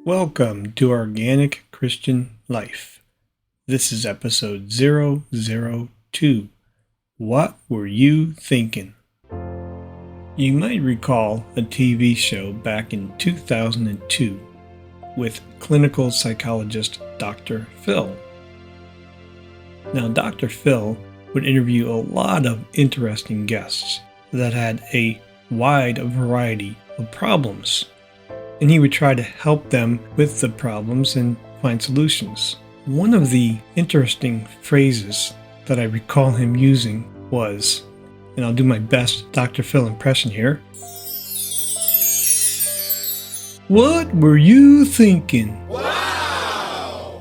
Welcome to Organic Christian Life. This is episode 002. What were you thinking? You might recall a TV show back in 2002 with clinical psychologist Dr. Phil. Now, Dr. Phil would interview a lot of interesting guests that had a wide variety of problems, and he would try to help them with the problems and find solutions. One of the interesting phrases that I recall him using was, and I'll do my best Dr. Phil impression here, "What were you thinking?" Wow!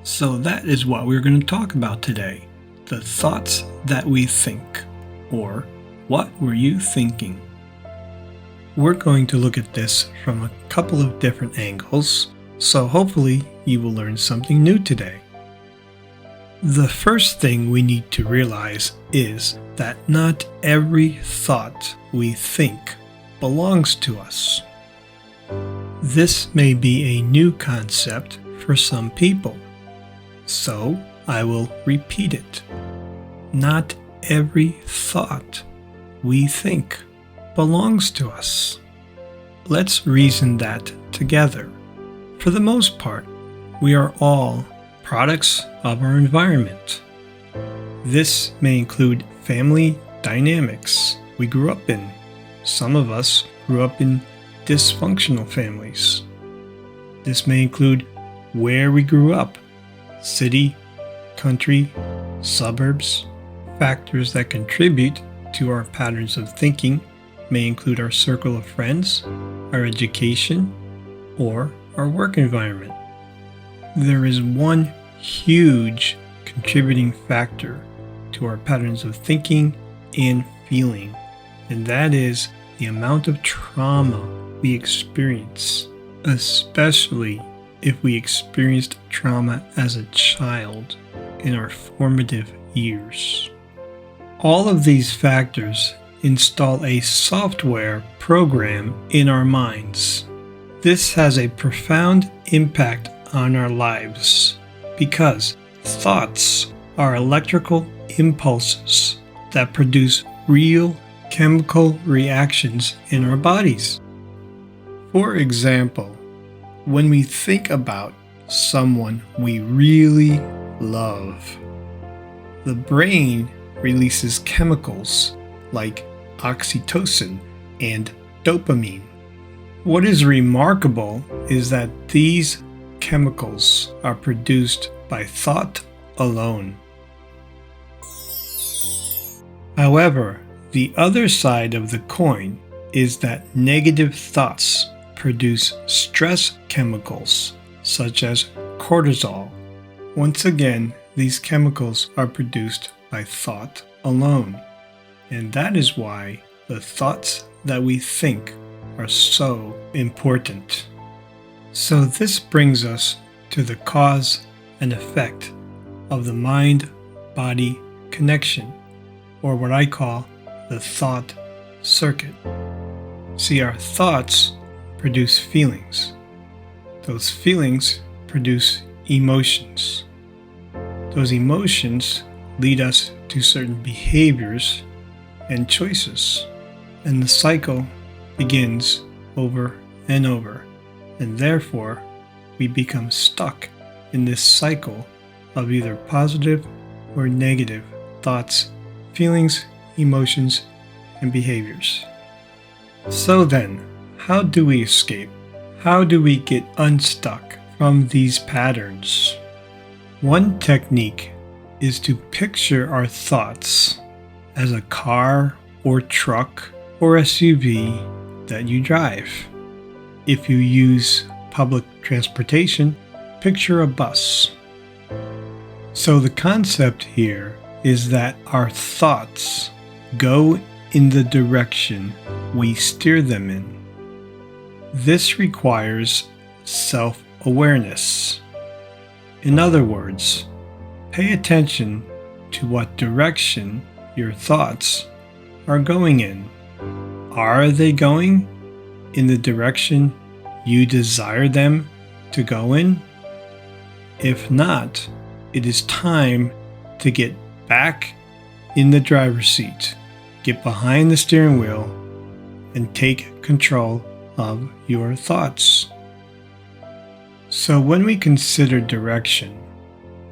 So that is what we're going to talk about today. The thoughts that we think, or what were you thinking? We're going to look at this from a couple of different angles, so hopefully you will learn something new today. The first thing we need to realize is that not every thought we think belongs to us. This may be a new concept for some people, so I will repeat it. Not every thought we think belongs to us. Let's reason that together. For the most part, we are all products of our environment. This may include family dynamics we grew up in. Some of us grew up in dysfunctional families. This may include where we grew up, city, country, suburbs. Factors that contribute to our patterns of thinking may include our circle of friends, our education, or our work environment. There is one huge contributing factor to our patterns of thinking and feeling, and that is the amount of trauma we experience, especially if we experienced trauma as a child in our formative years. All of these factors install a software program in our minds. This has a profound impact on our lives because thoughts are electrical impulses that produce real chemical reactions in our bodies. For example, when we think about someone we really love, the brain releases chemicals like oxytocin and dopamine. What is remarkable is that these chemicals are produced by thought alone. However, the other side of the coin is that negative thoughts produce stress chemicals such as cortisol. Once again, these chemicals are produced by thought alone. And that is why the thoughts that we think are so important. So this brings us to the cause and effect of the mind-body connection, or what I call the thought circuit. See, our thoughts produce feelings. Those feelings produce emotions. Those emotions lead us to certain behaviors and choices, and the cycle begins over and over, and therefore we become stuck in this cycle of either positive or negative thoughts, feelings, emotions, and behaviors. So then, how do we escape? How do we get unstuck from these patterns? One technique is to picture our thoughts as a car or truck or SUV that you drive. If you use public transportation, picture a bus. So the concept here is that our thoughts go in the direction we steer them in. This requires self-awareness. In other words, pay attention to what direction your thoughts are going in. Are they going in the direction you desire them to go in? If not, it is time to get back in the driver's seat, get behind the steering wheel, and take control of your thoughts. So when we consider direction,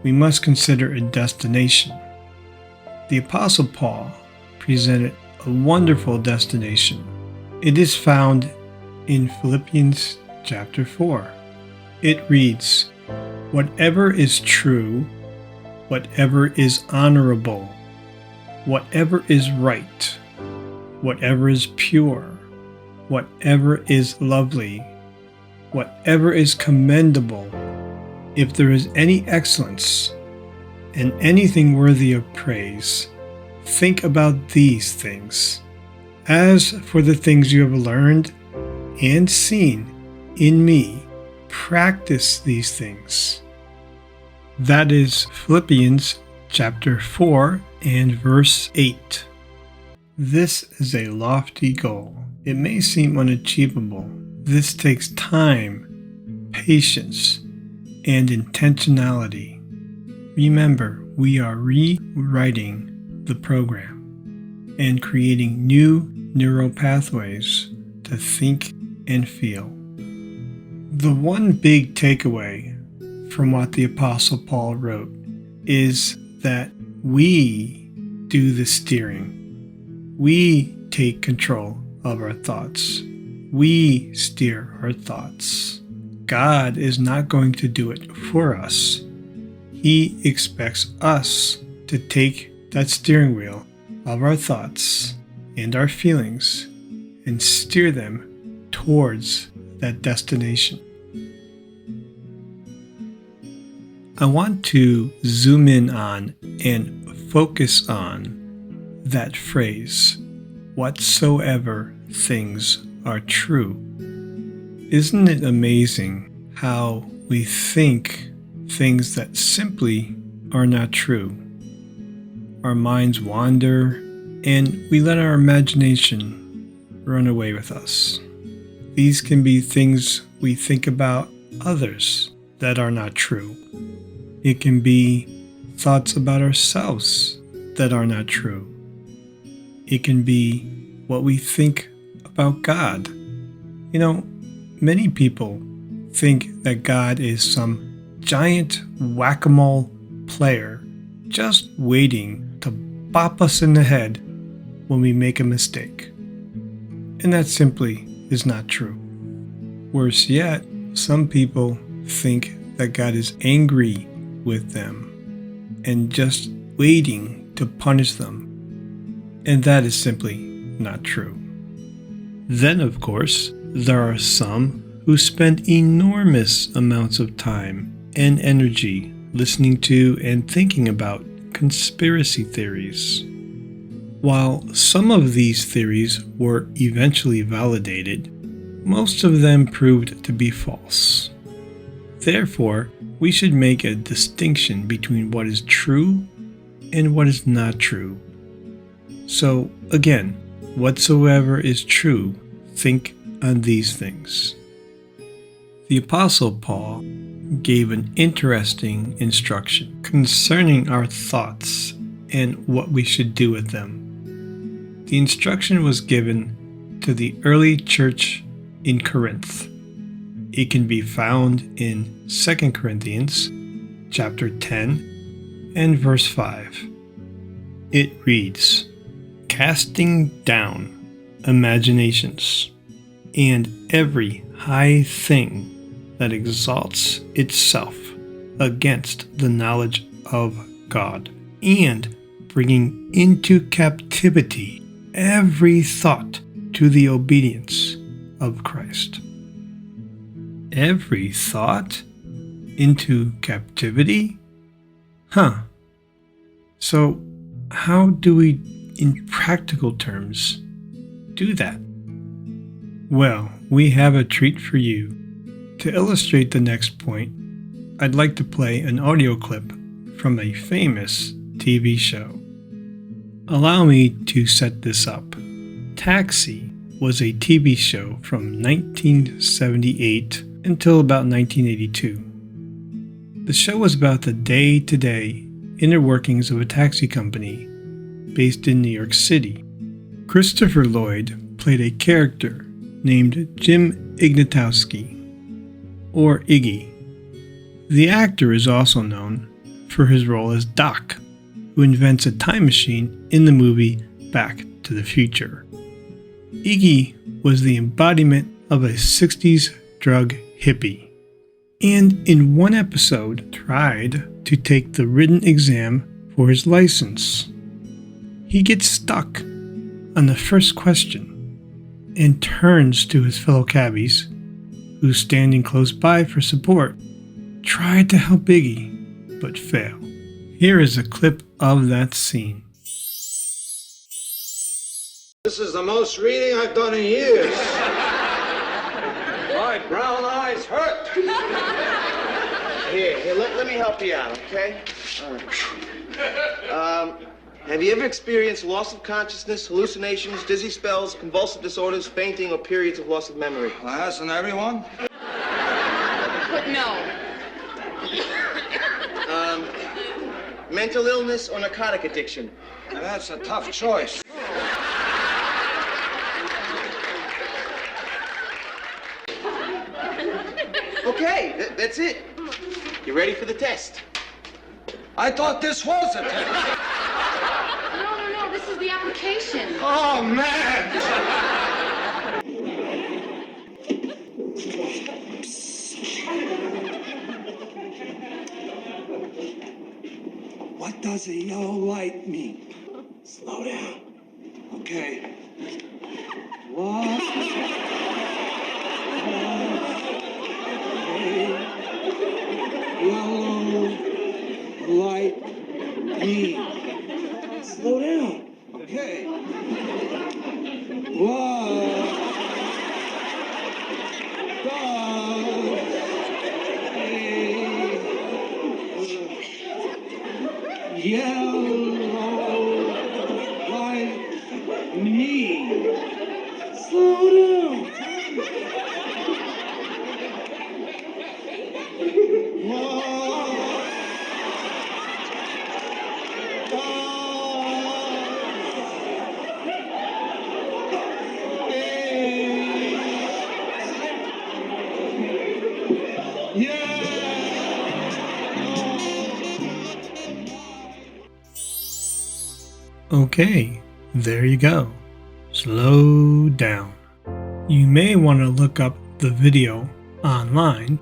we must consider a destination. The Apostle Paul presented a wonderful destination. It is found in Philippians chapter 4. It reads, "Whatever is true, whatever is honorable, whatever is right, whatever is pure, whatever is lovely, whatever is commendable, if there is any excellence and anything worthy of praise, think about these things. As for the things you have learned and seen in me, practice these things." That is Philippians chapter 4 and verse 8. This is a lofty goal. It may seem unachievable. This takes time, patience, and intentionality. Remember, we are rewriting the program and creating new neural pathways to think and feel. The one big takeaway from what the Apostle Paul wrote is that we do the steering. We take control of our thoughts. We steer our thoughts. God is not going to do it for us. He expects us to take that steering wheel of our thoughts and our feelings and steer them towards that destination. I want to zoom in on and focus on that phrase, "whatsoever things are true." Isn't it amazing how we think things that simply are not true? Our minds wander and we let our imagination run away with us. These can be things we think about others that are not true. It can be thoughts about ourselves that are not true. It can be what we think about God. Many people think that God is some giant whack-a-mole player just waiting to bop us in the head when we make a mistake. And that simply is not true. Worse yet, some people think that God is angry with them and just waiting to punish them. And that is simply not true. Then, of course, there are some who spend enormous amounts of time and energy listening to and thinking about conspiracy theories. While some of these theories were eventually validated, most of them proved to be false. Therefore, we should make a distinction between what is true and what is not true. So, again, whatsoever is true, think on these things. The Apostle Paul gave an interesting instruction concerning our thoughts and what we should do with them. The instruction was given to the early church in Corinth. It can be found in 2 Corinthians chapter 10 and verse 5. It reads, "Casting down imaginations and every high thing that exalts itself against the knowledge of God, and bringing into captivity every thought to the obedience of Christ." Every thought into captivity? So how do we, in practical terms, do that? Well, we have a treat for you. To illustrate the next point, I'd like to play an audio clip from a famous TV show. Allow me to set this up. Taxi was a TV show from 1978 until about 1982. The show was about the day-to-day inner workings of a taxi company based in New York City. Christopher Lloyd played a character named Jim Ignatowski, or Iggy. The actor is also known for his role as Doc, who invents a time machine in the movie Back to the Future. Iggy was the embodiment of a 60s drug hippie, and in one episode tried to take the written exam for his license. He gets stuck on the first question and turns to his fellow cabbies, who's standing close by for support, tried to help Iggy, but failed. Here is a clip of that scene. This is the most reading I've done in years. My brown eyes hurt. Here, let me help you out, okay? Have you ever experienced loss of consciousness, hallucinations, dizzy spells, convulsive disorders, fainting, or periods of loss of memory? Well, hasn't everyone? But no. Mental illness or narcotic addiction? That's a tough choice. Okay, that's it. You ready for the test? I thought this was a test. No, this is the application. Oh, man! What does a yellow light mean? Slow down. Okay. What? Yellow light mean? Slow down. Okay. What does a yellow light mean? Slow down. Okay, there you go. Slow down. You may want to look up the video online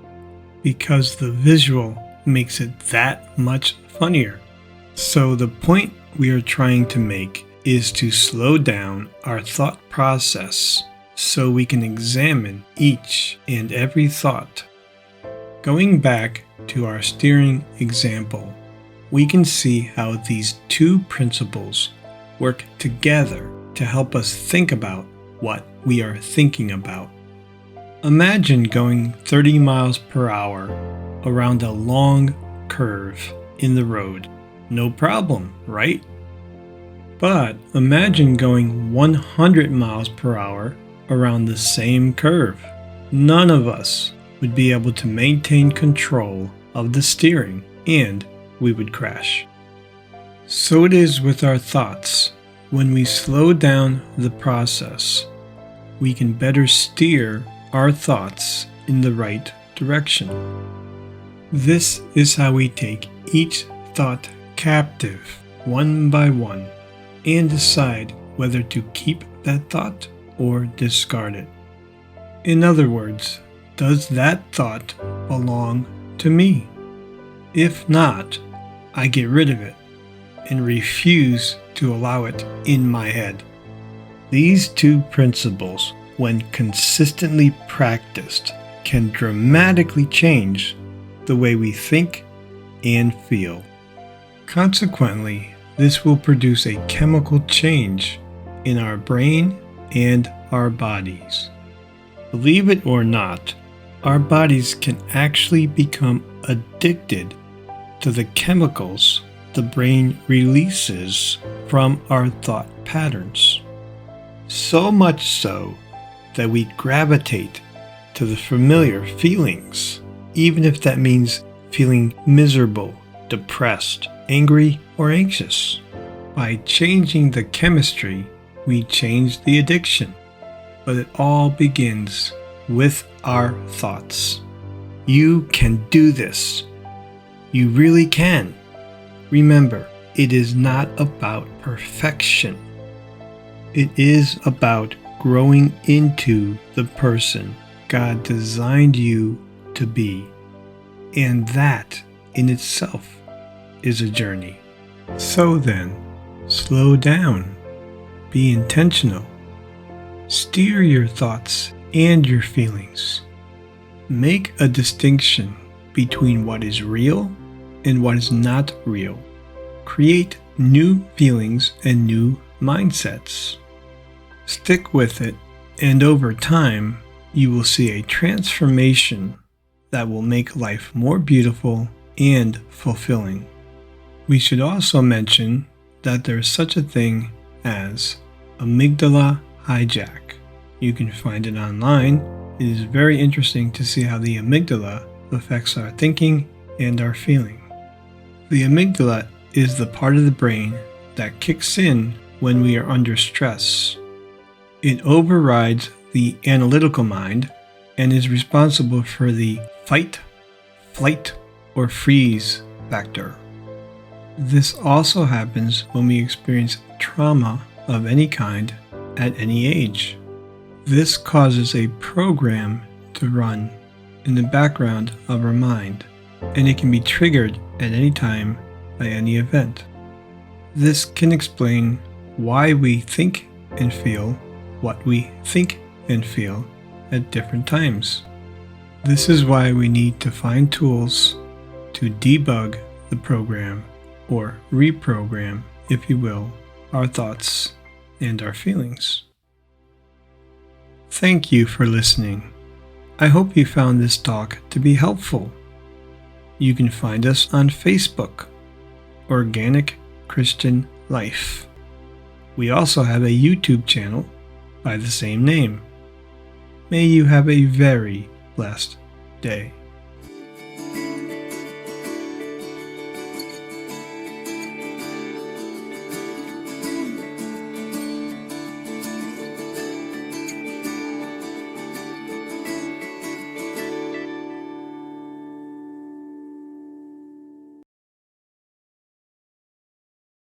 because the visual makes it that much funnier. So the point we are trying to make is to slow down our thought process so we can examine each and every thought. Going back to our steering example, we can see how these two principles work together to help us think about what we are thinking about. Imagine going 30 miles per hour around a long curve in the road. No problem, right? But imagine going 100 miles per hour around the same curve. None of us would be able to maintain control of the steering, and we would crash. So it is with our thoughts. When we slow down the process, we can better steer our thoughts in the right direction. This is how we take each thought captive, one by one, and decide whether to keep that thought or discard it. In other words, does that thought belong to me? If not, I get rid of it and refuse to allow it in my head. These two principles, when consistently practiced, can dramatically change the way we think and feel. Consequently, this will produce a chemical change in our brain and our bodies. Believe it or not, our bodies can actually become addicted to the chemicals the brain releases from our thought patterns. So much so that we gravitate to the familiar feelings, even if that means feeling miserable, depressed, angry, or anxious. By changing the chemistry, we change the addiction. But it all begins with our thoughts. You can do this. You really can. Remember, it is not about perfection. It is about growing into the person God designed you to be. And that in itself is a journey. So then, slow down. Be intentional. Steer your thoughts and your feelings. Make a distinction between what is real and what is not real. Create new feelings and new mindsets. Stick with it, and over time, you will see a transformation that will make life more beautiful and fulfilling. We should also mention that there is such a thing as amygdala hijack. You can find it online. It is very interesting to see how the amygdala affects our thinking and our feeling. The amygdala is the part of the brain that kicks in when we are under stress. It overrides the analytical mind and is responsible for the fight, flight, or freeze factor. This also happens when we experience trauma of any kind at any age. This causes a program to run in the background of our mind, and it can be triggered at any time by any event. This can explain why we think and feel what we think and feel at different times. This is why we need to find tools to debug the program, or reprogram, if you will, our thoughts and our feelings. Thank you for listening. I hope you found this talk to be helpful. You can find us on Facebook, Organic Christian Life. We also have a YouTube channel by the same name. May you have a very blessed day.